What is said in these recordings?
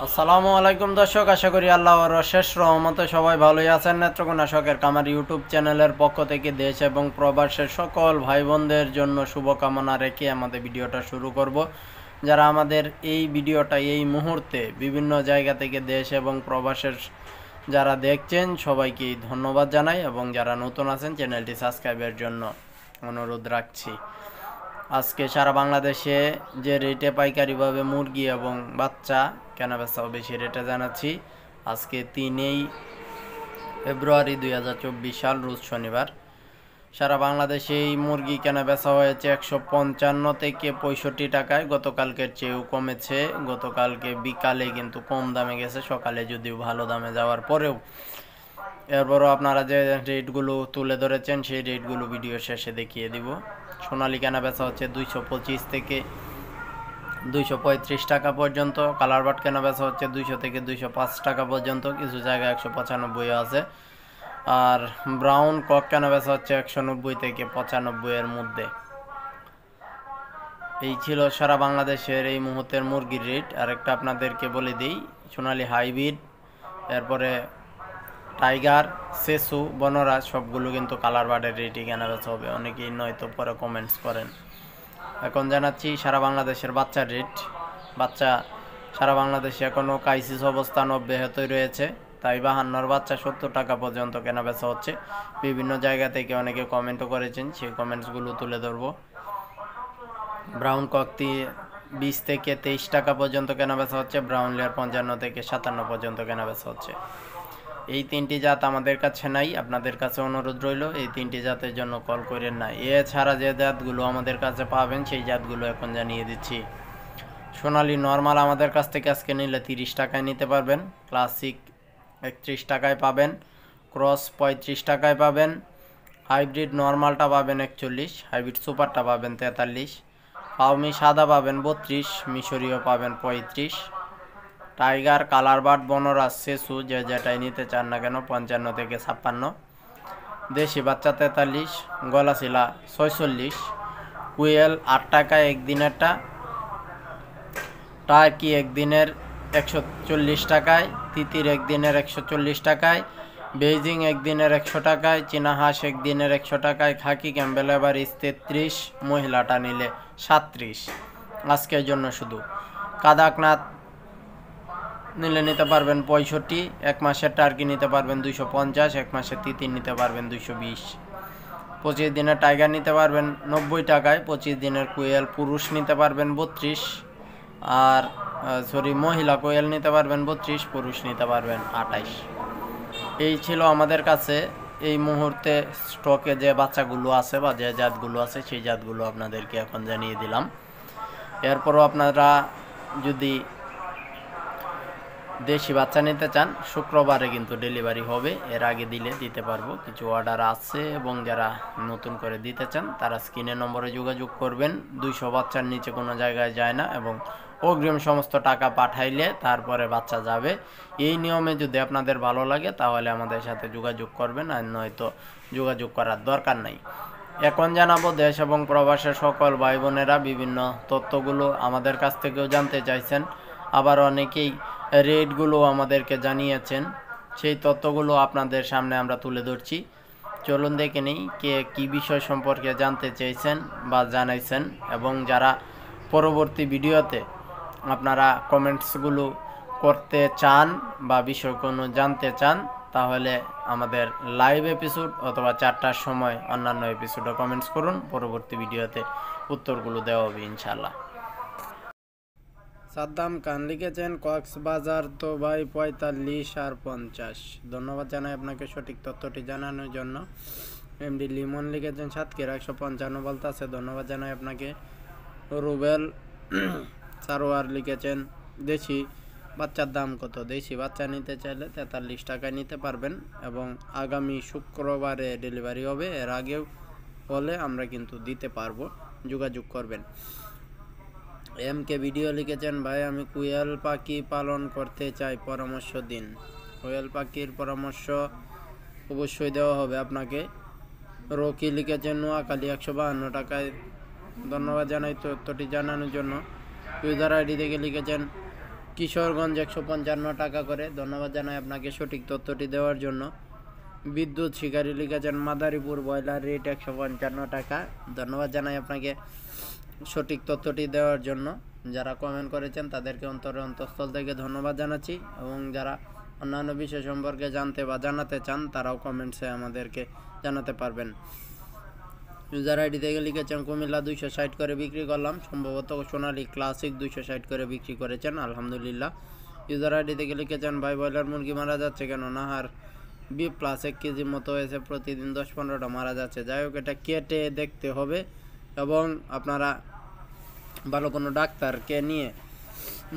আসসালামু আলাইকুম দর্শক, আশা করি আল্লাহর অশেষ রহমতে সবাই ভালোই আছেন। নেত্রকোনা শখের কামার ইউটিউব চ্যানেলের পক্ষ থেকে দেশ এবং প্রবাসের সকল ভাই বোনদের জন্য শুভকামনা রেখে আমাদের ভিডিওটা শুরু করব। যারা আমাদের এই ভিডিওটা এই মুহূর্তে বিভিন্ন জায়গা থেকে দেশ এবং প্রবাসের যারা দেখছেন সবাইকে ধন্যবাদ জানাই, এবং যারা নতুন আছেন চ্যানেলটি সাবস্ক্রাইবের জন্য অনুরোধ রাখছি। আজকে সারা বাংলাদেশে যে রেটে পাইকারিভাবে মুরগি এবং বাচ্চা কেনাবেচা হবে সেই রেটে জানাচ্ছি। আজকে 3 ফেব্রুয়ারি 2024 সাল, রোজ শনিবার। সারা বাংলাদেশে এই মুরগি কেনাবেচা হয়েছে 155 থেকে 65 টাকায়। গতকালকের চেয়েও কমেছে। গতকালকে বিকালে কিন্তু কম দামে গেছে, সকালে যদিও ভালো দামে যাওয়ার পরেও। এরপরও আপনারা যে রেটগুলো তুলে ধরেছেন সেই রেটগুলো ভিডিও শেষে দেখিয়ে দিব। সোনালী কেনাবেচা হচ্ছে 225 থেকে 235 টাকা পর্যন্ত। কালারবাট কেনাবেচা হচ্ছে 200 থেকে 205 টাকা পর্যন্ত, কিছু জায়গায় 195 আছে। আর ব্রাউন কক কেনাবেচা হচ্ছে 190 থেকে 95 এর মধ্যে। এই ছিল সারা বাংলাদেশের এই মুহূর্তের মুরগির রেট। আরেকটা আপনাদেরকে বলে দিই, সোনালী হাইব্রিড, এরপরে টাইগার, সেসু, বনরাজ সবগুলো কিন্তু কালার বার্ডের রেটই কেনাবেচা হবে। অনেকেই নয়তো পরে কমেন্টস করেন। এখন জানাচ্ছি সারা বাংলাদেশের বাচ্চার রেট। বাচ্চা সারা বাংলাদেশে এখনও ক্রাইসিস অবস্থান অব্যাহতই রয়েছে, তাই 52 বাচ্চা 70 টাকা পর্যন্ত কেনাবেচা হচ্ছে। বিভিন্ন জায়গা থেকে অনেকে কমেন্টও করেছেন, সেই কমেন্টসগুলো তুলে ধরবো। ব্রাউন ককটি 20 থেকে 23 টাকা পর্যন্ত কেনাবেচা হচ্ছে। ব্রাউন লেয়ার 55 থেকে 57 পর্যন্ত কেনাবেচা হচ্ছে। এই 3টি জাত আমাদের কাছে নাই, আপনাদের কাছে অনুরোধ রইল এই 3টি জাতের জন্য কল করেন না। এছাড়া যে জাতগুলো আমাদের কাছে পাবেন সেই জাতগুলো এখন জানিয়ে দিচ্ছি। সোনালী নর্মাল আমাদের কাছ থেকে আজকে নিলে 30 টাকায় নিতে পারবেন। ক্লাসিক 31 টাকায় পাবেন। ক্রস 35 টাকায় পাবেন। হাইব্রিড নর্মালটা পাবেন 41, হাইব্রিড সুপারটা পাবেন 43, পাওমি সাদা পাবেন 32, মিশরীয় পাবেন 35, টাইগার, কালারবার্ড, বনরাজ, সেসু যে যেটাই নিতে চান না কেন 55 থেকে 56, দেশি বাচ্চা 43, গলাশিলা 46, কুয়েল 8 টাকায় একদিনেরটা, টার্কি একদিনের 140 টাকায়, তিতির একদিনের 140 টাকায়, বেইজিং একদিনের 100 টাকায়, চীনা হাঁস একদিনের 100 টাকায়, খাকি ক্যাম্বেল এভারিজ 33, মহিলাটা নিলে 37। আজকের জন্য শুধু কাদাকনাথ নিলে নিতে পারবেন 65, এক মাসের টার্কি নিতে পারবেন 250, এক মাসের তিতির নিতে পারবেন 220, 25 দিনের টাইগার নিতে পারবেন 90 টাকায়, 25 দিনের কোয়েল পুরুষ নিতে পারবেন 32, আর মহিলা কোয়েল নিতে পারবেন 32, পুরুষ নিতে পারবেন 28। এই ছিল আমাদের কাছে এই মুহূর্তে স্টকে যে বাচ্চাগুলো আছে বা যে জাতগুলো আছে সেই জাতগুলো আপনাদেরকে এখন জানিয়ে দিলাম। এরপরও আপনারা যদি দেশি বাচ্চা নিতে চান শুক্রবারে কিন্তু ডেলিভারি হবে, এর আগে দিলে দিতে পারবো। কিছু অর্ডার আছে এবং যারা নতুন করে দিতে চান তারা স্ক্রিনের নম্বরে যোগাযোগ করবেন। 200 বাচ্চার নিচে কোনো জায়গায় যায় না, এবং অগ্রিম সমস্ত টাকা পাঠাইলে তারপরে বাচ্চা যাবে। এই নিয়মে যদি আপনাদের ভালো লাগে তাহলে আমাদের সাথে যোগাযোগ করবেন, আর নয়তো যোগাযোগ করার দরকার নাই। এখন জানাবো দেশ এবং প্রবাসের সকল ভাই বোনেরা বিভিন্ন তথ্যগুলো আমাদের কাছ থেকেও জানতে চাইছেন, আবার অনেকেই রেটগুলো আমাদেরকে জানিয়েছেন। সেই তথ্যগুলো আপনাদের সামনে আমরা তুলে ধরছি। চলুন দেখে নিই কে কী বিষয় সম্পর্কে জানতে চেয়েছেন বা জানাইছেন, এবং যারা পরবর্তী ভিডিওতে আপনারা কমেন্টসগুলো করতে চান বা বিষয় কোনো জানতে চান তাহলে আমাদের লাইভ এপিসোড অথবা 4টার সময় অন্যান্য এপিসোডে কমেন্টস করুন, পরবর্তী ভিডিওতে উত্তরগুলো দেওয়া হবে ইনশাল্লাহ। সাদ্দাম খান লিখেছেন কক্সবাজার তো ভাই 45 আর 50। ধন্যবাদ জানাই আপনাকে সঠিক তথ্যটি জানানোর জন্য। এমডি লিমন লিখেছেন সাতক্ষীরা 155 বলতেছে, ধন্যবাদ জানাই আপনাকে। রুবেল সারোয়ার লিখেছেন দেশি বাচ্চার দাম কত? দেশি বাচ্চা নিতে চাইলে 43 টাকায় নিতে পারবেন, এবং আগামী শুক্রবারে ডেলিভারি হবে। এর আগেও হলে আমরা কিন্তু দিতে পারবো, যোগাযোগ করবেন। এমকে ভিডিও লিখেছেন ভাই আমি কোয়েল পাখি পালন করতে চাই, পরামর্শ দিন। কোয়েল পাখির পরামর্শ অবশ্যই দেওয়া হবে আপনাকে। রকি লিখেছেন নোয়াখালী 152 টাকায়, ধন্যবাদ জানাই তথ্যটি জানানোর জন্য। ইউজার আইডি থেকে লিখেছেন কিশোরগঞ্জ 155 টাকা করে। ধন্যবাদ জানাই আপনাকে সঠিক তথ্যটি দেওয়ার জন্য। বিদ্যুৎ শিকারী লিখেছেন মাদারীপুর ব্রয়লার রেট 155 টাকা। ধন্যবাদ জানাই আপনাকে সঠিক তথ্যটি দেওয়ার জন্য। যারা কমেন্ট করেছেন তাদেরকে অন্তঃস্থল থেকে ধন্যবাদ জানাচ্ছি, এবং যারা অন্যান্য বিষয় সম্পর্কে জানতে বা জানাতে চান তারাও কমেন্টসে আমাদেরকে জানাতে পারবেন। ইউজার আইডি থেকে লিখেছেন কুমিল্লা 260 করে বিক্রি করলাম, সম্ভবত সোনালী ক্লাসিক 260 করে বিক্রি করেছেন, আলহামদুলিল্লাহ। ইউজার আইডি থেকে লিখেছেন ভাই ব্রয়লার মুরগি মারা যাচ্ছে কেন? নাহার বি প্লাস 1 কেজি মতো হয়েছে, প্রতিদিন 10-15টা মারা যাচ্ছে। যাই হোক, এটা কেটে দেখতে হবে এবং আপনারা ভালো কোনো ডাক্তারকে নিয়ে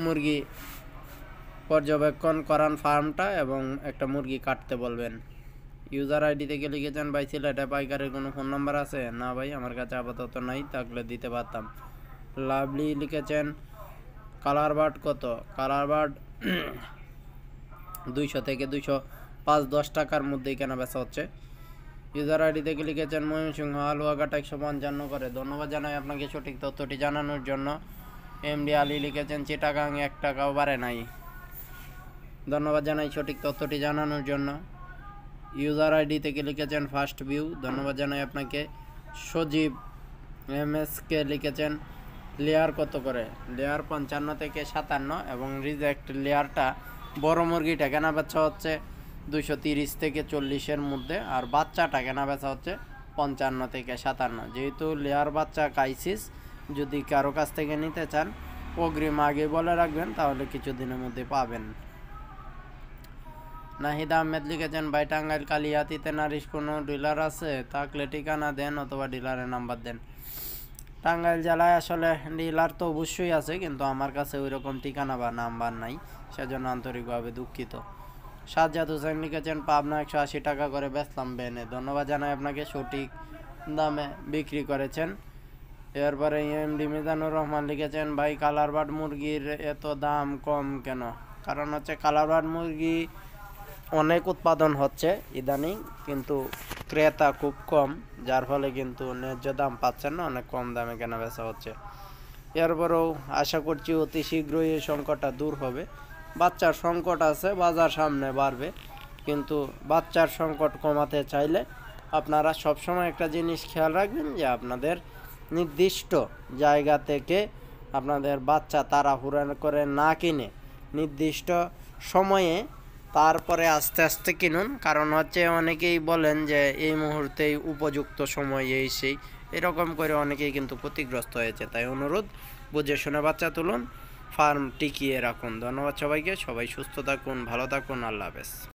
মুরগি পর্যবেক্ষণ করান ফার্মটা, এবং একটা মুরগি কাটতে বলবেন। ইউজার আইডি থেকে লিখেছেন ভাই সিলেটে পাইকারের কোনো ফোন নাম্বার আছে? না ভাই, আমার কাছে আপাতত নাই, থাকলে দিতে পারতাম। লাভলি লিখেছেন কালার বার্ড কত? কালার বার্ড 200 থেকে 205-10 টাকার মধ্যেই কেনা বেচা হচ্ছে। ইউজার আইডি থেকে লিখেছেন ময়মনসিংহ আলুয়াঘাট 155 করে। ধন্যবাদ জানাই আপনাকে সঠিক তথ্যটি জানানোর জন্য। এমডি আলী লিখেছেন চিটাগাং 1 টাকাও বাড়ে নাই। ধন্যবাদ জানাই সঠিক তথ্যটি জানানোর জন্য। ইউজার আইডি থেকে লিখেছেন ফার্স্ট ভিউ। ধন্যবাদ জানাই আপনাকে। সজীব এমএসকে লিখেছেন লেয়ার কত করে? লেয়ার 55 থেকে 57, এবং রিজেক্ট লেয়ারটা বড় মুরগিটা কেনা বেচা হচ্ছে 230 থেকে 40-এর মধ্যে, আর বাচ্চাটা কেনা বেচা হচ্ছে 55 থেকে 57। যেহেতু লেয়ার বাচ্চা ক্রাইসিস, যদি কারো কাছ থেকে নিতে চান অগ্রিম আগে বলে রাখবেন, তাহলে কিছুদিনের মধ্যে পাবেন। নাহিদ আহমেদ লিখেছেন ভাই টাঙ্গাইল কালিয়াতিতে নারিশ কোনো ডিলার আছে? থাকলে ঠিকানা দেন অথবা ডিলারের নাম্বার দেন। টাঙ্গাইল জেলায় আসলে ডিলার তো অবশ্যই আছে, কিন্তু আমার কাছে ওই রকম ঠিকানা বা নাম্বার নাই, সেজন্য আন্তরিকভাবে দুঃখিত। সাজ্জাদ হোসেন লিখেছেন পাবনা 180 টাকা করে বেচলাম বেনে। ধন্যবাদ জানাই আপনাকে, সঠিক দামে বিক্রি করেছেন। এরপরে এমডি মিজানুর রহমান লিখেছেন ভাই কালার বার্ড মুরগির এত দাম কম কেন? কারণ হচ্ছে কালার বার্ড মুরগি অনেক উৎপাদন হচ্ছে ইদানিং, কিন্তু ক্রেতা খুব কম, যার ফলে কিন্তু ন্যায্য দাম পাচ্ছেন না, অনেক কম দামে কেনা বেচা হচ্ছে। এরপরেও আশা করছি অতি শীঘ্রই এই সংকটটা দূর হবে। বাচ্চার সংকট আছে, বাজার সামনে বাড়বে, কিন্তু বাচ্চার সংকট কমাতে চাইলে আপনারা সবসময় একটা জিনিস খেয়াল রাখবেন, যে আপনাদের নির্দিষ্ট জায়গা থেকে আপনাদের বাচ্চা তাড়াহুড়া করে না কিনে নির্দিষ্ট সময়ে তারপরে আস্তে আস্তে কিনুন। কারণ হচ্ছে অনেকেই বলেন যে এই মুহূর্তেই উপযুক্ত সময় এই সেই, এরকম করে অনেকেই কিন্তু ক্ষতিগ্রস্ত হয়েছে। তাই অনুরোধ, বুঝে শুনে বাচ্চা তুলুন, ফার্ম টিকিয়ে রাখুন। ধন্যবাদ সবাইকে, সবাই সুস্থ থাকুন, ভালো থাকুন, আল্লাহ হাফেজ।